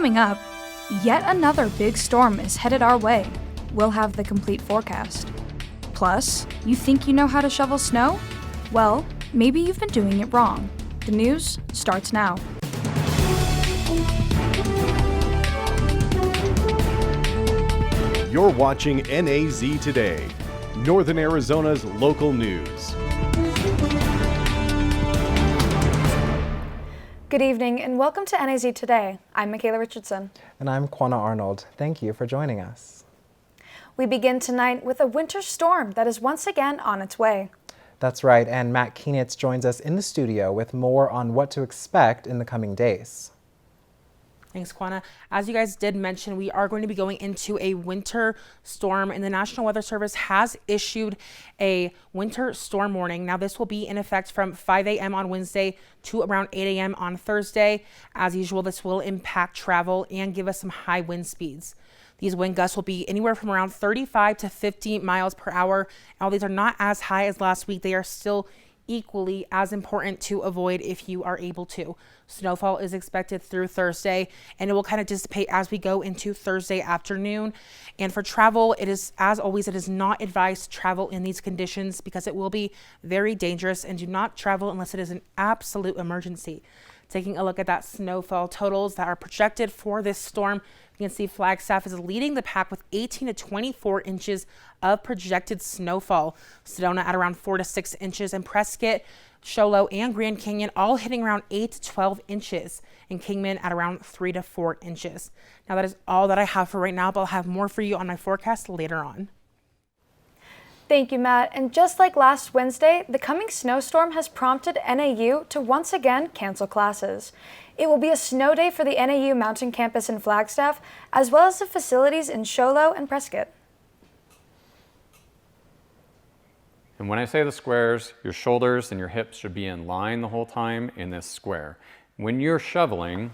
Coming up, yet another big storm is headed our way. We'll have the complete forecast. Plus, you think you know how to shovel snow? Well, maybe you've been doing it wrong. The news starts now. You're watching NAZ Today, Northern Arizona's local news. Good evening and welcome to NAZ Today. I'm Michaela Richardson. And I'm Quanah Arnold. Thank you for joining us. We begin tonight with a winter storm that is once again on its way. That's right, and Matt Kienitz joins us in the studio with more on what to expect in the coming days. Thanks, Quanah. As you guys did mention, we are going to be going into a winter storm, and the National Weather Service has issued a winter storm warning. Now, this will be in effect from 5 a.m. on Wednesday to around 8 a.m. on Thursday. As usual, this will impact travel and give us some high wind speeds. These wind gusts will be anywhere from around 35 to 50 miles per hour. Now, these are not as high as last week. They are still equally as important to avoid if you are able to. Snowfall is expected through Thursday, and it will kind of dissipate as we go into Thursday afternoon. And for travel, it is, as always, it is not advised to travel in these conditions because it will be very dangerous, and do not travel unless it is an absolute emergency. Taking a look at that snowfall totals that are projected for this storm, you can see Flagstaff is leading the pack with 18 to 24 inches of projected snowfall. Sedona at around 4 to 6 inches, and Prescott, Show Low, and Grand Canyon all hitting around 8 to 12 inches, and Kingman at around 3 to 4 inches. Now that is all that I have for right now, but I'll have more for you on my forecast later on. Thank you, Matt. And just like last Wednesday, the coming snowstorm has prompted NAU to once again cancel classes. It will be a snow day for the NAU Mountain Campus in Flagstaff, as well as the facilities in Show Low and Prescott. And when I say the squares, your shoulders and your hips should be in line the whole time in this square. When you're shoveling,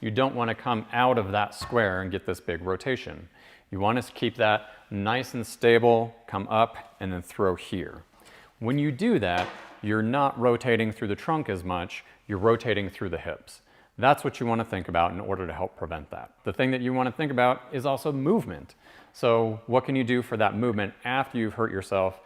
you don't want to come out of that square and get this big rotation. You want to keep that nice and stable, come up, and then throw here. When you do that, you're not rotating through the trunk as much, you're rotating through the hips. That's what you want to think about in order to help prevent that. The thing that you want to think about is also movement. So what can you do for that movement after you've hurt yourself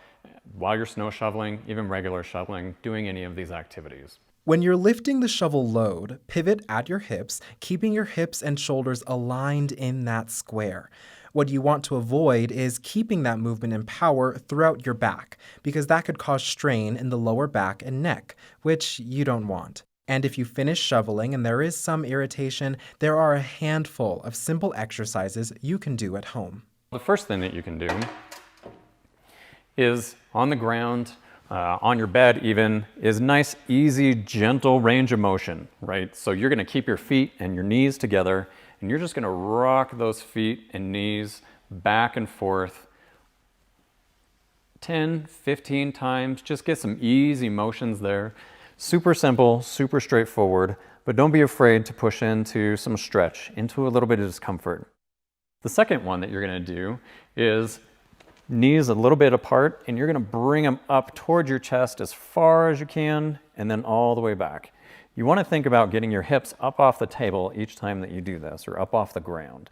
while you're snow shoveling, even regular shoveling, doing any of these activities? When you're lifting the shovel load, pivot at your hips, keeping your hips and shoulders aligned in that square. What you want to avoid is keeping that movement and power throughout your back, because that could cause strain in the lower back and neck, which you don't want. And if you finish shoveling and there is some irritation, there are a handful of simple exercises you can do at home. The first thing that you can do is on the ground, on your bed even, is nice, easy, gentle range of motion, right? So you're gonna keep your feet and your knees together, and you're just gonna rock those feet and knees back and forth 10, 15 times. Just get some easy motions there. Super simple, super straightforward, but don't be afraid to push into some stretch, into a little bit of discomfort. The second one that you're gonna do is knees a little bit apart, and you're gonna bring them up towards your chest as far as you can, and then all the way back. You wanna think about getting your hips up off the table each time that you do this, or up off the ground.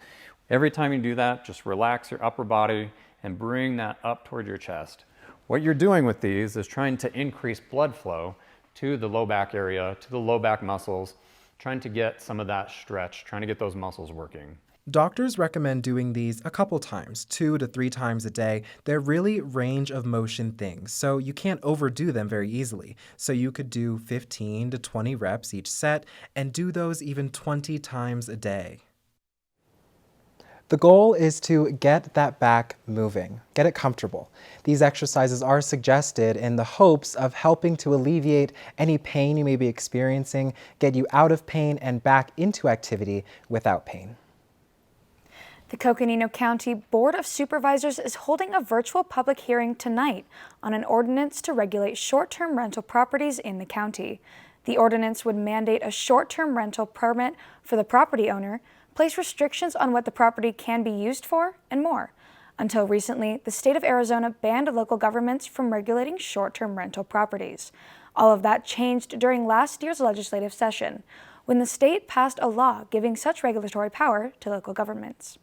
Every time you do that, just relax your upper body and bring that up toward your chest. What you're doing with these is trying to increase blood flow to the low back area, to the low back muscles, trying to get some of that stretch, trying to get those muscles working. Doctors recommend doing these a couple times, 2 to 3 times a day. They're really range of motion things, so you can't overdo them very easily. So you could do 15 to 20 reps each set and do those even 20 times a day. The goal is to get that back moving, get it comfortable. These exercises are suggested in the hopes of helping to alleviate any pain you may be experiencing, get you out of pain and back into activity without pain. The Coconino County Board of Supervisors is holding a virtual public hearing tonight on an ordinance to regulate short-term rental properties in the county. The ordinance would mandate a short-term rental permit for the property owner, place restrictions on what the property can be used for, and more. Until recently, the state of Arizona banned local governments from regulating short-term rental properties. All of that changed during last year's legislative session. when the state passed a law giving such regulatory power to local governments.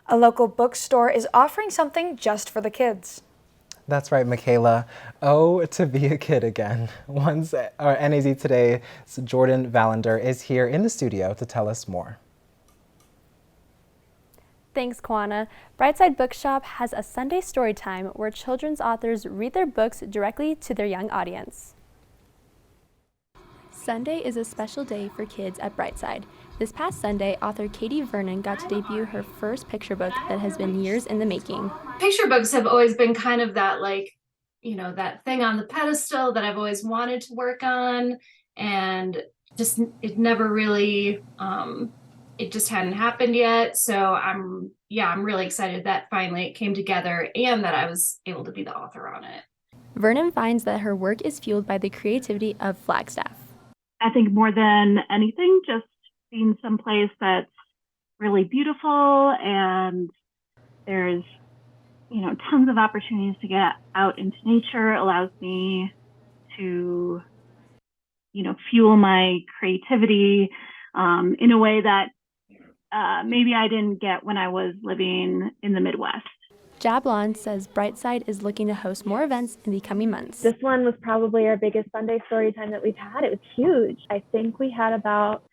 A local bookstore is offering something just for the kids. That's right, Michaela. Oh, to be a kid again. Our NAZ Today's Jordan Valander is here in the studio to tell us more. Thanks, Kwana. Brightside Bookshop has a Sunday story time where children's authors read their books directly to their young audience. Sunday is a special day for kids at Brightside. This past Sunday, author Katie Vernon got to debut her first picture book that has been years in the making. Picture books have always been kind of that, like, you know, that thing on the pedestal that I've always wanted to work on, and just it never really it just hadn't happened yet. So I'm really excited that finally it came together and that I was able to be the author on it. Vernon finds that her work is fueled by the creativity of Flagstaff. I think more than anything, just being someplace that's really beautiful and there's, you know, tons of opportunities to get out into nature allows me to, you know, fuel my creativity in a way that maybe I didn't get when I was living in the Midwest. Jablon says Brightside is looking to host more events in the coming months. This one was probably our biggest Sunday story time that we've had. It was huge. I think we had about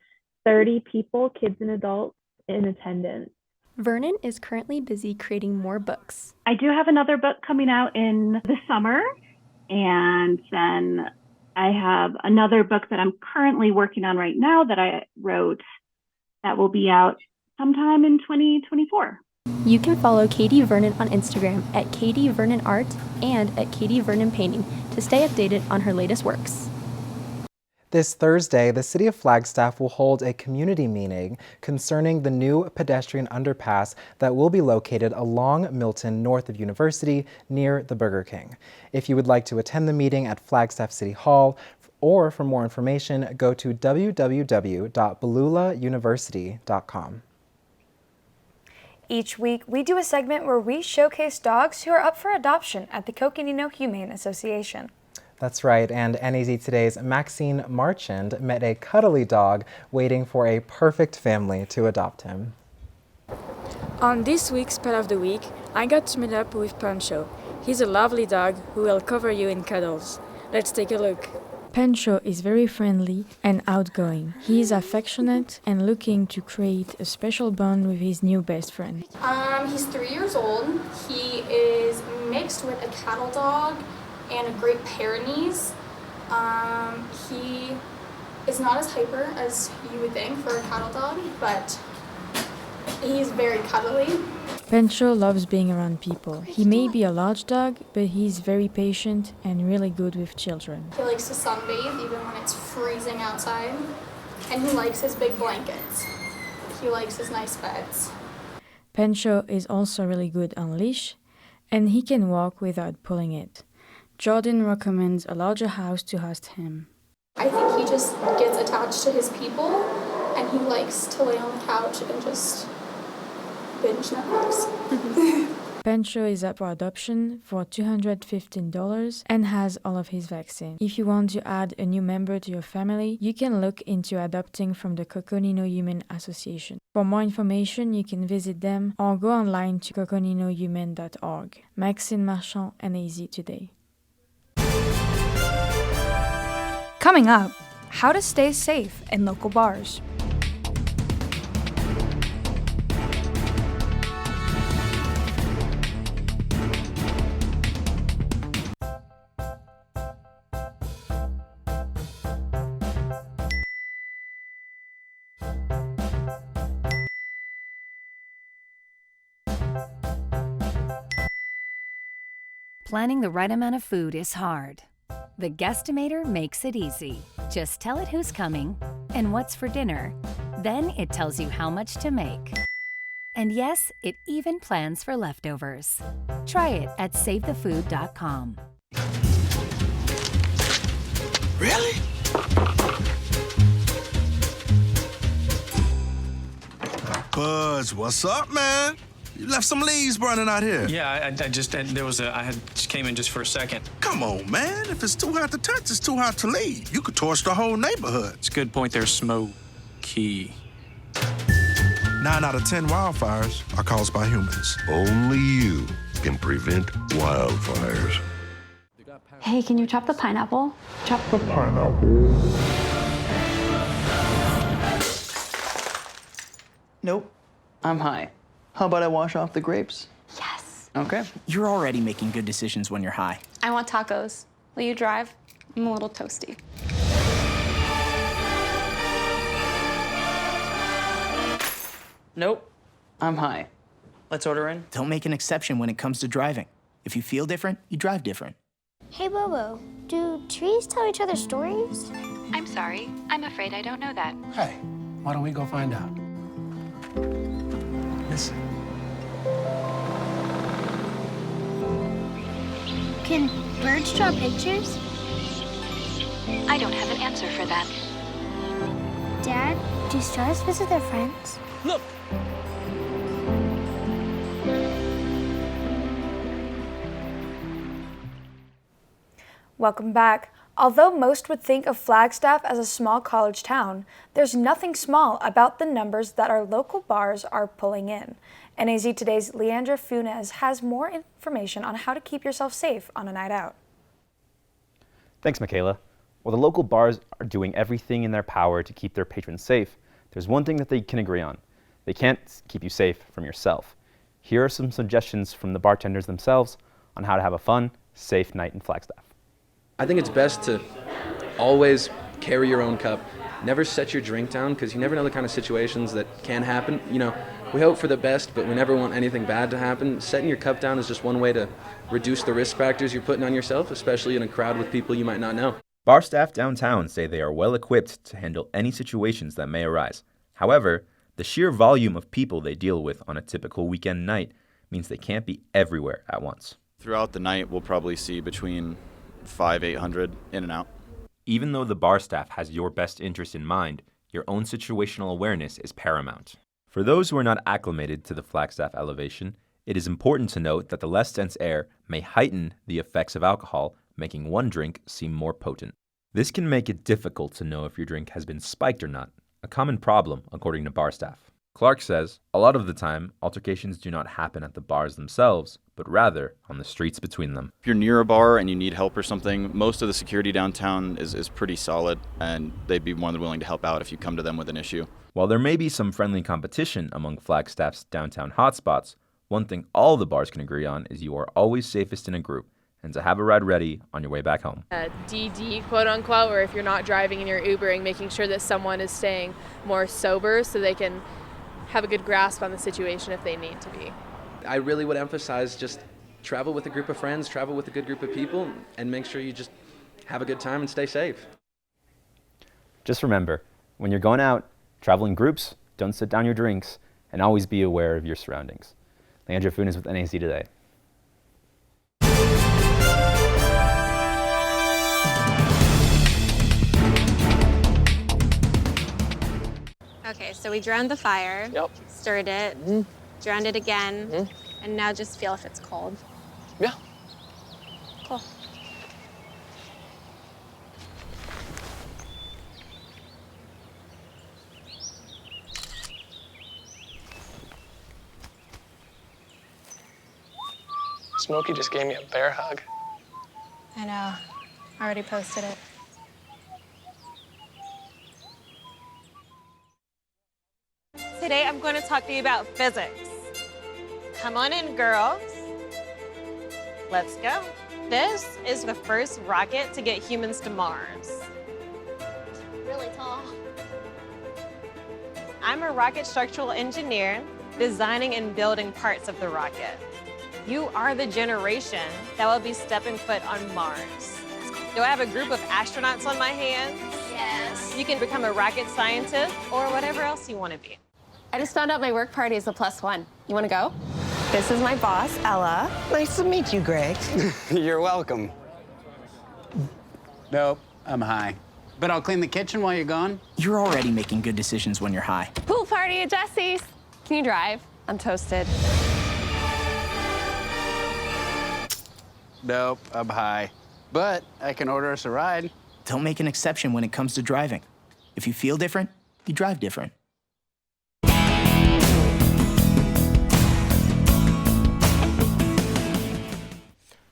30 people, kids and adults, in attendance. Vernon is currently busy creating more books. I do have another book coming out in the summer, and then I have another book that I'm currently working on right now that I wrote that will be out sometime in 2024. You can follow Katie Vernon on Instagram at Katie Vernon Art and at Katie Vernon Painting to stay updated on her latest works. This Thursday, the City of Flagstaff will hold a community meeting concerning the new pedestrian underpass that will be located along Milton north of University near the Burger King. If you would like to attend the meeting at Flagstaff City Hall, or for more information, go to www.ballulauniversity.com. Each week, we do a segment where we showcase dogs who are up for adoption at the Coconino Humane Association. That's right, and NAZ Today's Maxine Marchand met a cuddly dog waiting for a perfect family to adopt him. On this week's Pet of the Week, I got to meet up with Pancho. He's a lovely dog who will cover you in cuddles. Let's take a look. Pancho is very friendly and outgoing. He is affectionate and looking to create a special bond with his new best friend. He's 3 years old. He is mixed with a cattle dog and a Great Pyrenees. He is not as hyper as you would think for a cattle dog, but he's very cuddly. Pancho loves being around people. He may be a large dog, but he's very patient and really good with children. He likes to sunbathe even when it's freezing outside, and he likes his big blankets. He likes his nice beds. Pancho is also really good on leash, and he can walk without pulling it. Jordan recommends a larger house to host him. I think he just gets attached to his people, and he likes to lay on the couch and just binge Netflix. Pancho is up for adoption for $215 and has all of his vaccines. If you want to add a new member to your family, you can look into adopting from the Coconino Humane Association. For more information, you can visit them or go online to coconinohumane.org. Maxine Marchand, NAZ Today. Coming up, how to stay safe in local bars. Planning the right amount of food is hard. The Guestimator makes it easy. Just tell it who's coming and what's for dinner. Then it tells you how much to make. And yes, it even plans for leftovers. Try it at SaveTheFood.com. Really? Buzz, what's up, man? You left some leaves burning out here. Yeah, I just came in just for a second. Come on, man. If it's too hot to touch, it's too hot to leave. You could torch the whole neighborhood. It's a good point there, Smokey. 9 out of 10 wildfires are caused by humans. Only you can prevent wildfires. Hey, can you chop the pineapple? Chop the pineapple. Nope, I'm high. How about I wash off the grapes? Yes. Okay. You're already making good decisions when you're high. I want tacos. Will you drive? I'm a little toasty. Nope, I'm high. Let's order in. Don't make an exception when it comes to driving. If you feel different, you drive different. Hey, Bobo, do trees tell each other stories? I'm sorry. I'm afraid I don't know that. Hey, why don't we go find out? Listen. Can birds draw pictures? I don't have an answer for that. Dad, do stars visit their friends? Look! Welcome back. Although most would think of Flagstaff as a small college town, there's nothing small about the numbers that our local bars are pulling in. NAZ Today's Leandra Funes has more information on how to keep yourself safe on a night out. Thanks, Michaela. While the local bars are doing everything in their power to keep their patrons safe, there's one thing that they can agree on. They can't keep you safe from yourself. Here are some suggestions from the bartenders themselves on how to have a fun, safe night in Flagstaff. I think it's best to always carry your own cup. Never set your drink down because you never know the kind of situations that can happen. You know, we hope for the best, but we never want anything bad to happen. Setting your cup down is just one way to reduce the risk factors you're putting on yourself, especially in a crowd with people you might not know. Bar staff downtown say they are well equipped to handle any situations that may arise. However, the sheer volume of people they deal with on a typical weekend night means they can't be everywhere at once. Throughout the night, we'll probably see between 500-800 in and out. Even though the bar staff has your best interest in mind, your own situational awareness is paramount. For those who are not acclimated to the Flagstaff elevation, it is important to note that the less dense air may heighten the effects of alcohol, making one drink seem more potent. This can make it difficult to know if your drink has been spiked or not, a common problem according to bar staff. Clark says, a lot of the time, altercations do not happen at the bars themselves, but rather on the streets between them. If you're near a bar and you need help or something, most of the security downtown is pretty solid, and they'd be more than willing to help out if you come to them with an issue. While there may be some friendly competition among Flagstaff's downtown hotspots, one thing all the bars can agree on is you are always safest in a group, and to have a ride ready on your way back home. DD, quote unquote, or if you're not driving and you're Ubering, making sure that someone is staying more sober so they can have a good grasp on the situation if they need to be. I really would emphasize just travel with a group of friends, travel with a good group of people, and make sure you just have a good time and stay safe. Just remember, when you're going out, travel in groups, don't sit down your drinks, and always be aware of your surroundings. Leandra Funes with NAZ Today. Okay, so we drowned the fire, stirred it, drowned it again, and now just feel if it's cold. Yeah. Cool. Smokey just gave me a bear hug. I know. I already posted it. Today I'm going to talk to you about physics. Come on in, girls. Let's go. This is the first rocket to get humans to Mars. Really tall. I'm a rocket structural engineer, designing and building parts of the rocket. You are the generation that will be stepping foot on Mars. Do I have a group of astronauts on my hands? Yes. You can become a rocket scientist or whatever else you want to be. I just found out my work party is a +1. You want to go? This is my boss, Ella. Nice to meet you, Greg. You're welcome. Nope, I'm high. But I'll clean the kitchen while you're gone. You're already making good decisions when you're high. Pool party at Jesse's. Can you drive? I'm toasted. Nope, I'm high. But I can order us a ride. Don't make an exception when it comes to driving. If you feel different, you drive different.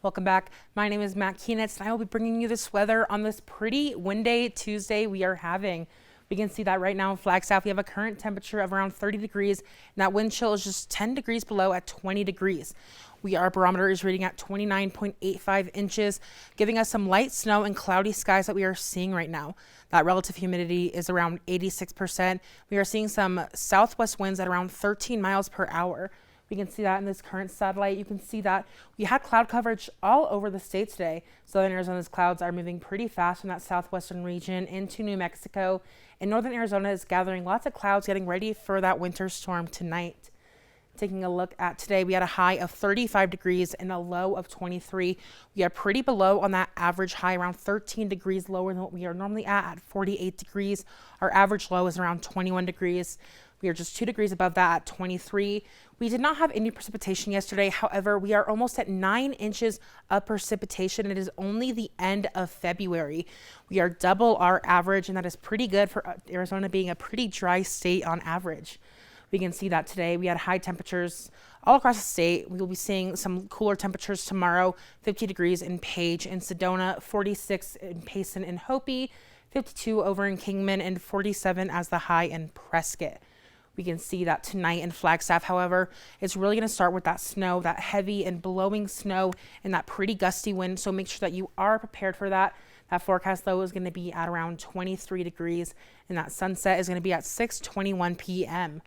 Welcome back. My name is Matt Keenitz, and I will be bringing you this weather on this pretty windy Tuesday we are having. We can see that right now in Flagstaff. We have a current temperature of around 30 degrees, and that wind chill is just 10 degrees below at 20 degrees. Our barometer is reading at 29.85 inches, giving us some light snow and cloudy skies that we are seeing right now. That relative humidity is around 86%. We are seeing some southwest winds at around 13 miles per hour. We can see that in this current satellite. You can see that we had cloud coverage all over the state today. Southern Arizona's clouds are moving pretty fast from that southwestern region into New Mexico. And northern Arizona is gathering lots of clouds, getting ready for that winter storm tonight. Taking a look at today, we had a high of 35 degrees and a low of 23. We are pretty below on that average high, around 13 degrees lower than what we are normally at 48 degrees. Our average low is around 21 degrees. We are just 2 degrees above that at 23. We did not have any precipitation yesterday. However, we are almost at 9 inches of precipitation. It is only the end of February. We are double our average, and that is pretty good for Arizona being a pretty dry state on average. We can see that today. We had high temperatures all across the state. We will be seeing some cooler temperatures tomorrow, 50 degrees in Page and Sedona, 46 in Payson and Hopi, 52 over in Kingman, and 47 as the high in Prescott. We can see that tonight in Flagstaff, however, it's really going to start with that snow, that heavy and blowing snow and that pretty gusty wind. So make sure that you are prepared for that. That forecast, though, is going to be at around 23 degrees, and that sunset is going to be at 6:21 p.m.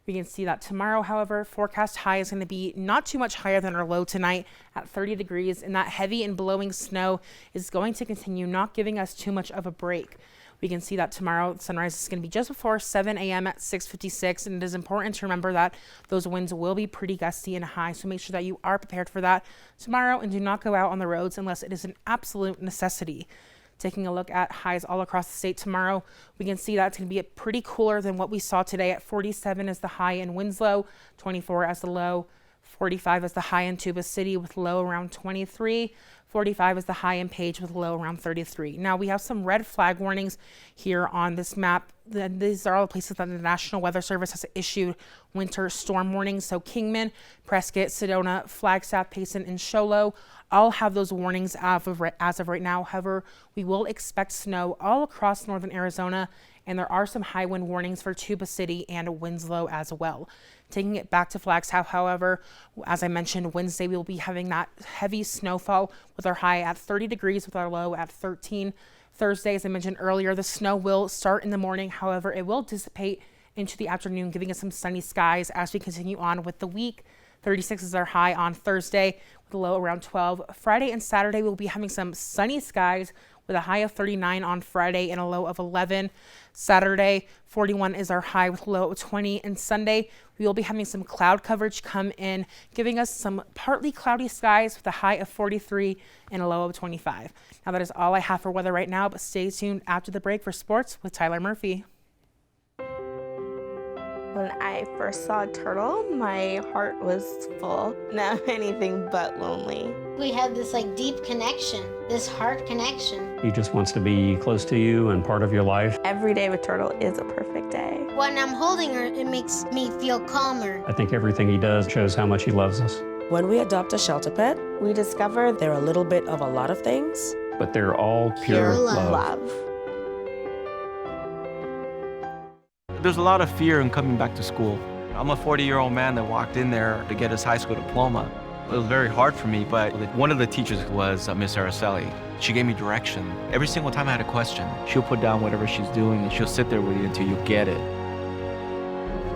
We can see that tomorrow, however, forecast high is going to be not too much higher than our low tonight at 30 degrees, and that heavy and blowing snow is going to continue, not giving us too much of a break. We can see that tomorrow sunrise is going to be just before 7 a.m. at 6:56, and it is important to remember that those winds will be pretty gusty and high, so make sure that you are prepared for that tomorrow and do not go out on the roads unless it is an absolute necessity. Taking a look at highs all across the state tomorrow, we can see that it's going to be pretty cooler than what we saw today at 47 as the high in Winslow, 24 as the low, 45 as the high in Tuba City with low around 23, 45 is the high in Page with low around 33. Now we have some red flag warnings here on this map. These are all the places that the National Weather Service has issued winter storm warnings. So Kingman, Prescott, Sedona, Flagstaff, Payson, and Show Low all have those warnings as of right now. However, we will expect snow all across northern Arizona, and there are some high wind warnings for Tuba City and Winslow as well. Taking it back to Flagstaff, however, as I mentioned, Wednesday we will be having that heavy snowfall with our high at 30 degrees with our low at 13. Thursday, as I mentioned earlier, the snow will start in the morning. However, it will dissipate into the afternoon, giving us some sunny skies as we continue on with the week. 36 is our high on Thursday with a low around 12. Friday and Saturday, we'll be having some sunny skies with a high of 39 on Friday and a low of 11. Saturday, 41 is our high with a low of 20. And Sunday, we will be having some cloud coverage come in, giving us some partly cloudy skies with a high of 43 and a low of 25. Now, that is all I have for weather right now, but stay tuned after the break for sports with Tyler Murphy. When I first saw a turtle, my heart was full. Now anything but lonely. We have this deep connection, this heart connection. He just wants to be close to you and part of your life. Every day with Turtle is a perfect day. When I'm holding her, it makes me feel calmer. I think everything he does shows how much he loves us. When we adopt a shelter pet, we discover they're a little bit of a lot of things. But they're all pure love. There's a lot of fear in coming back to school. I'm a 40-year-old man that walked in there to get his high school diploma. It was very hard for me, but one of the teachers was Miss Araceli. She gave me direction. Every single time I had a question, she'll put down whatever she's doing and she'll sit there with you until you get it.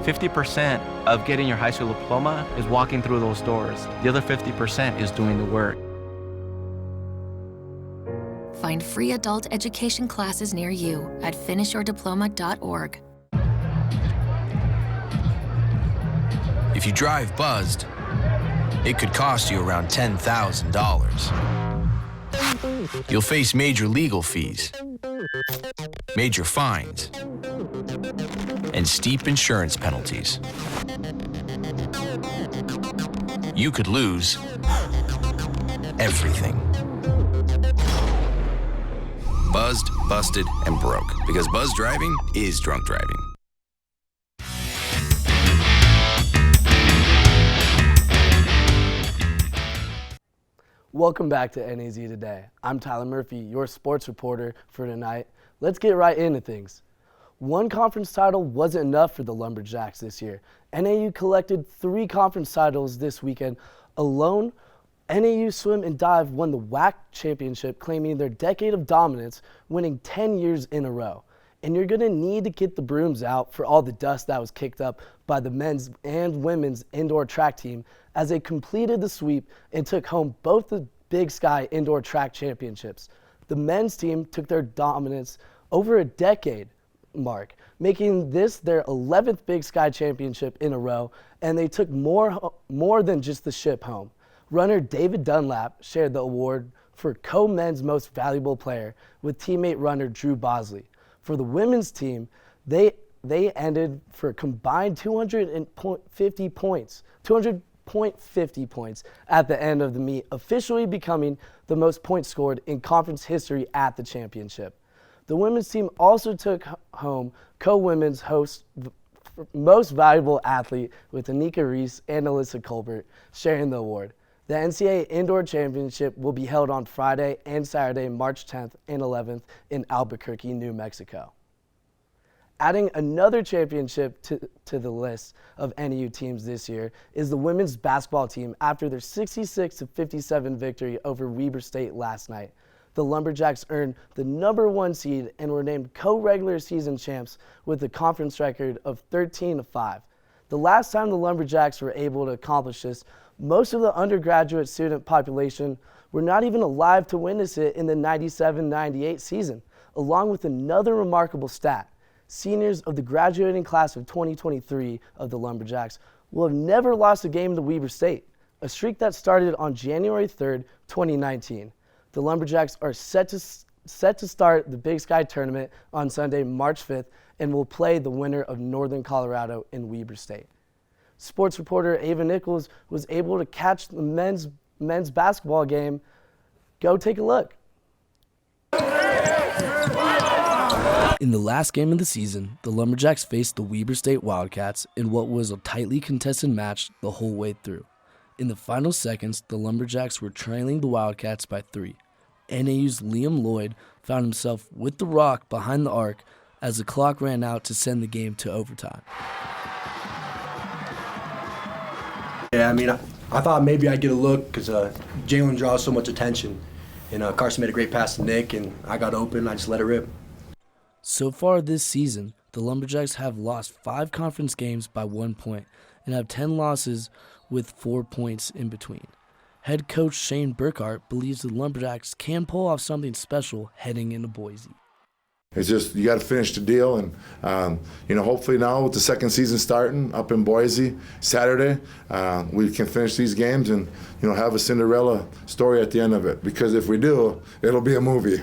50% of getting your high school diploma is walking through those doors. The other 50% is doing the work. Find free adult education classes near you at finishyourdiploma.org. If you drive buzzed, it could cost you around $10,000. You'll face major legal fees, major fines, and steep insurance penalties. You could lose everything. Buzzed, busted, and broke. Because buzz driving is drunk driving. Welcome back to NAZ Today. I'm Tyler Murphy, your sports reporter for tonight. Let's get right into things. One conference title wasn't enough for the Lumberjacks this year. NAU collected 3 conference titles this weekend alone. NAU Swim and Dive won the WAC championship, claiming their decade of dominance, winning 10 years in a row. And you're going to need to get the brooms out for all the dust that was kicked up by the men's and women's indoor track team as they completed the sweep and took home both the Big Sky Indoor Track Championships. The men's team took their dominance over a decade mark, making this their 11th Big Sky Championship in a row, and they took more than just the ship home. Runner David Dunlap shared the award for co-men's most valuable player with teammate runner Drew Bosley. For the women's team, they ended for a combined 200.50 points at the end of the meet, officially becoming the most points scored in conference history at the championship. The women's team also took home co-women's most valuable athlete with Anika Reese and Alyssa Colbert sharing the award. The NCAA Indoor Championship will be held on Friday and Saturday, March 10th and 11th in Albuquerque, New Mexico. Adding another championship to the list of NAU teams this year is the women's basketball team after their 66-57 victory over Weber State last night. The Lumberjacks earned the #1 seed and were named co-regular season champs with a conference record of 13-5. The last time the Lumberjacks were able to accomplish this, most of the undergraduate student population were not even alive to witness it in the 97-98 season. Along with another remarkable stat, seniors of the graduating class of 2023 of the Lumberjacks will have never lost a game to Weber State, a streak that started on January 3rd, 2019. The Lumberjacks are set to start the Big Sky Tournament on Sunday, March 5th, and will play the winner of Northern Colorado and Weber State. Sports reporter Ava Nichols was able to catch the men's basketball game. Go take a look. In the last game of the season, the Lumberjacks faced the Weber State Wildcats in what was a tightly contested match the whole way through. In the final seconds, the Lumberjacks were trailing the Wildcats by 3. NAU's Liam Lloyd found himself with the rock behind the arc as the clock ran out to send the game to overtime. Yeah, I mean, I thought maybe I'd get a look because Jalen draws so much attention. And Carson made a great pass to Nick, and I got open. I just let it rip. So far this season, the Lumberjacks have lost 5 conference games by 1 point and have 10 losses with 4 points in between. Head coach Shane Burkhart believes the Lumberjacks can pull off something special heading into Boise. It's just you got to finish the deal, and hopefully now with the second season starting up in Boise Saturday, we can finish these games and have a Cinderella story at the end of it. Because if we do, it'll be a movie.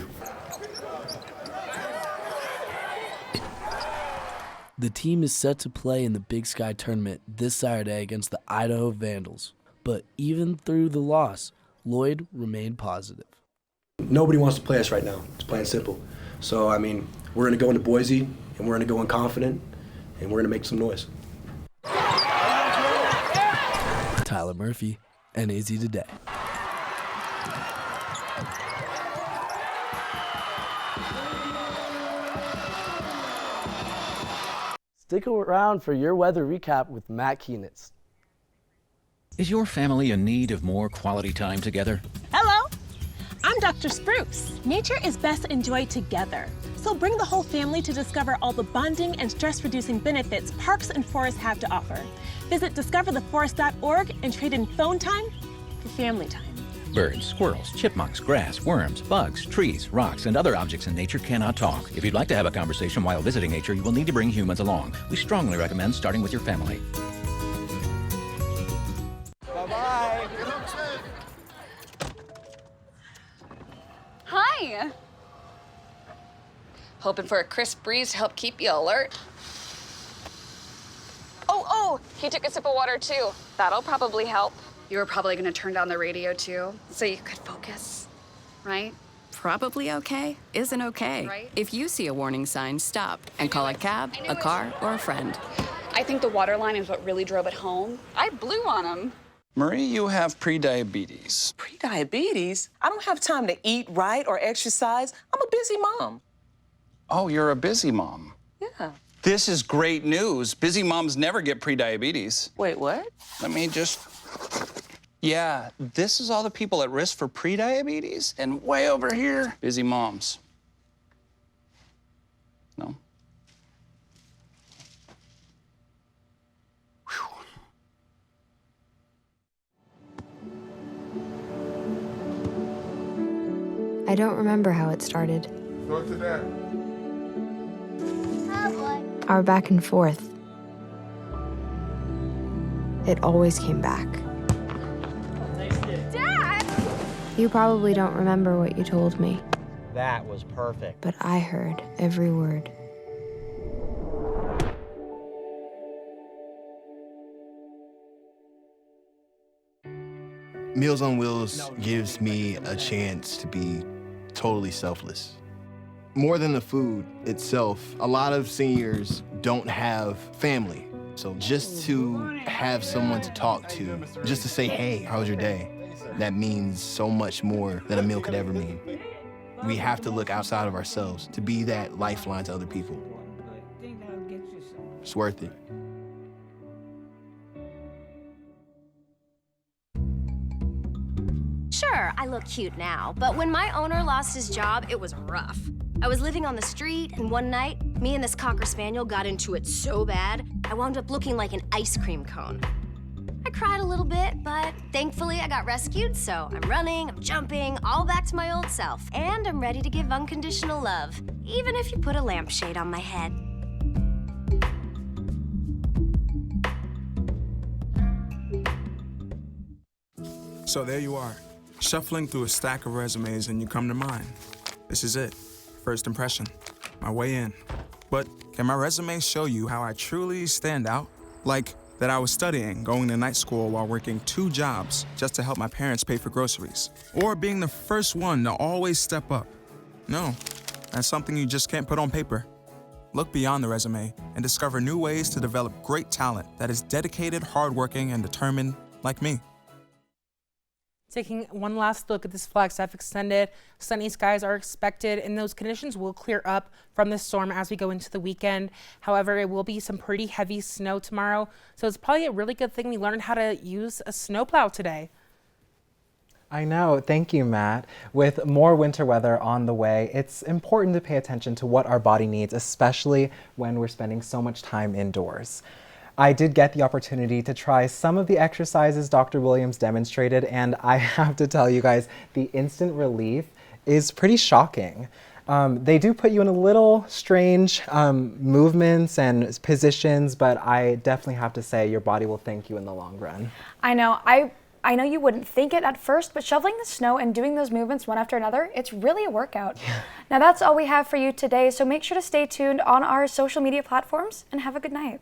The team is set to play in the Big Sky Tournament this Saturday against the Idaho Vandals. But even through the loss, Lloyd remained positive. Nobody wants to play us right now. It's plain and simple. So, I mean, we're going to go into Boise, and we're going to go in confident, and we're going to make some noise. Tyler Murphy, NAZ Today. Stick around for your weather recap with Matt Kienitz. Is your family in need of more quality time together? Hello, I'm Dr. Spruce. Nature is best enjoyed together. So bring the whole family to discover all the bonding and stress-reducing benefits parks and forests have to offer. Visit discovertheforest.org and trade in phone time for family time. Birds, squirrels, chipmunks, grass, worms, bugs, trees, rocks, and other objects in nature cannot talk. If you'd like to have a conversation while visiting nature, you will need to bring humans along. We strongly recommend starting with your family. Bye-bye. Hi. Hoping for a crisp breeze to help keep you alert. Oh, he took a sip of water too. That'll probably help. You were probably going to turn down the radio too, so you could focus, right? Probably okay isn't okay. Right? If you see a warning sign, stop and call a cab, a car, or a friend. I think the water line is what really drove it home. I blew on him. Marie, you have prediabetes. Prediabetes? I don't have time to eat right or exercise. I'm a busy mom. Oh, you're a busy mom. Yeah. This is great news. Busy moms never get prediabetes. Wait, what? Let me just... Yeah, this is all the people at risk for prediabetes, and way over here, busy moms. No? I don't remember how it started. Go to that. Our back and forth. It always came back. Dad! You probably don't remember what you told me, That was perfect. but I heard every word. Meals on Wheels gives me a chance to be totally selfless. More than the food itself, a lot of seniors don't have family. So just to have someone to talk to, just to say, hey, how was your day? That means so much more than a meal could ever mean. We have to look outside of ourselves to be that lifeline to other people. It's worth it. Sure, I look cute now, but when my owner lost his job, it was rough. I was living on the street, and one night, me and this Cocker Spaniel got into it so bad, I wound up looking like an ice cream cone. I cried a little bit, but thankfully I got rescued, so I'm running, I'm jumping, all back to my old self. And I'm ready to give unconditional love, even if you put a lampshade on my head. So there you are, shuffling through a stack of resumes and you come to mine. This is it, first impression, my way in. But can my resume show you how I truly stand out? Like that I was studying, going to night school while working 2 jobs just to help my parents pay for groceries. Or being the first one to always step up. No, that's something you just can't put on paper. Look beyond the resume and discover new ways to develop great talent that is dedicated, hardworking, and determined like me. Taking one last look at this Flagstaff extended, sunny skies are expected and those conditions will clear up from the storm as we go into the weekend. However, it will be some pretty heavy snow tomorrow, so it's probably a really good thing we learned how to use a snowplow today. I know, thank you, Matt. With more winter weather on the way, it's important to pay attention to what our body needs, especially when we're spending so much time indoors. I did get the opportunity to try some of the exercises Dr. Williams demonstrated, and I have to tell you guys, the instant relief is pretty shocking. They do put you in a little strange movements and positions, but I definitely have to say your body will thank you in the long run. I know. I know you wouldn't think it at first, but shoveling the snow and doing those movements one after another, it's really a workout. Yeah. Now that's all we have for you today, so make sure to stay tuned on our social media platforms and have a good night.